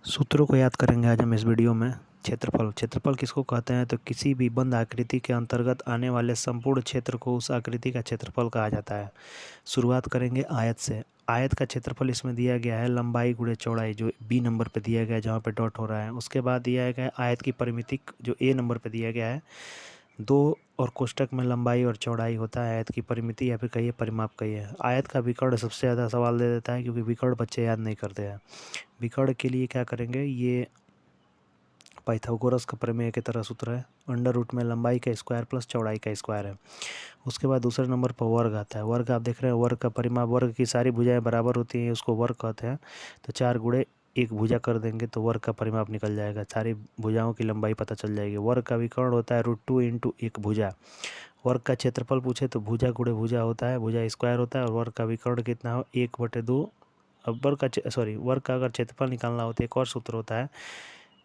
सूत्रों को याद करेंगे आज हम इस वीडियो में। क्षेत्रफल किसको कहते हैं? तो किसी भी बंद आकृति के अंतर्गत आने वाले संपूर्ण क्षेत्र को उस आकृति का क्षेत्रफल कहा जाता है। शुरुआत करेंगे आयत से। आयत का क्षेत्रफल इसमें दिया गया है लंबाई गुणे चौड़ाई, जो बी नंबर पे दिया गया है जहाँ पे डॉट हो रहा है। उसके बाद दिया गया है आयत की परिमिति, जो ए नंबर पे दिया गया है। दो और कोष्टक में लंबाई और चौड़ाई होता है आयत की परिमिति, या फिर कहिए परिमाप कहिए। आयत का विकर्ण सबसे ज़्यादा सवाल दे देता है, क्योंकि विकर्ण बच्चे याद नहीं करते हैं। विकर्ण के लिए क्या करेंगे, ये पाइथागोरस का प्रमेय की तरह सूत्र है। अंडर रूट में लंबाई का स्क्वायर प्लस चौड़ाई का स्क्वायर है। उसके बाद दूसरे नंबर पर वर्ग आता है। वर्ग आप देख रहे हैं, वर्ग का परिमाप, वर्ग की सारी भुजाएं बराबर होती हैं, उसको वर्ग कहते हैं। तो 4 गुणे एक भुजा कर देंगे तो वर्ग का परिमाप निकल जाएगा, सारी भुजाओं की लंबाई पता चल जाएगी। वर्ग का विकर्ण होता है √2 इंटू एक भुजा। वर्ग का क्षेत्रफल पूछे तो भुजा गुणे भुजा होता है, भुजा स्क्वायर होता है, और वर्ग का विकर्ण कितना हो, 1/2। अब वर्ग का अगर क्षेत्रफल निकालना हो तो एक और सूत्र होता है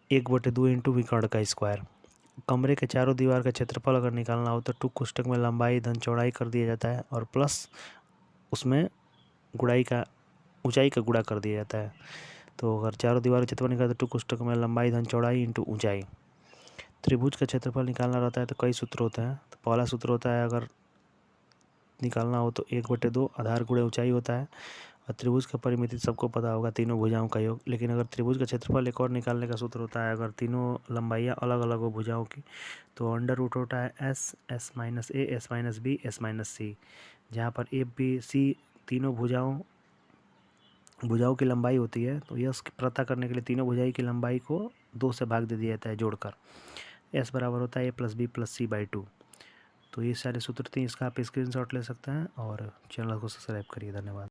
1/2 इंटू विकर्ण का स्क्वायर। कमरे के चारों दीवार का क्षेत्रफल अगर निकालना हो तो टू कोष्टक में लंबाई धन चौड़ाई कर दिया जाता है, और प्लस उसमें ऊंचाई का गुणा कर दिया जाता है। तो अगर चारों दीवार का क्षेत्रफल निकालते तो टू कोष्टक में लंबाई धन चौड़ाई इंटू ऊंचाई। त्रिभुज का क्षेत्रफल निकालना रहता है तो कई सूत्र होते हैं। तो पहला सूत्र होता है, अगर निकालना हो तो 1/2 आधार गुणे ऊंचाई होता है। और त्रिभुज का परिमिति सबको पता होगा, तीनों भुजाओं का योग। लेकिन अगर त्रिभुज का क्षेत्रफल एक और निकालने का सूत्र होता है, अगर तीनों लंबाइयाँ अलग अलग हो भुजाओं की, तो अंडर रूट होता है S minus A, S minus B, S minus C. जहाँ पर ए बी सी तीनों भुजाओं की लंबाई होती है, तो यह पता करने के लिए तीनों भुजाई की लंबाई को 2 से भाग दे दिया जाता है जोड़कर। एस बराबर होता है a+b+c/2। तो ये सारे सूत्र थे, इसका आप स्क्रीनशॉट ले सकते हैं और चैनल को सब्सक्राइब करिए। धन्यवाद।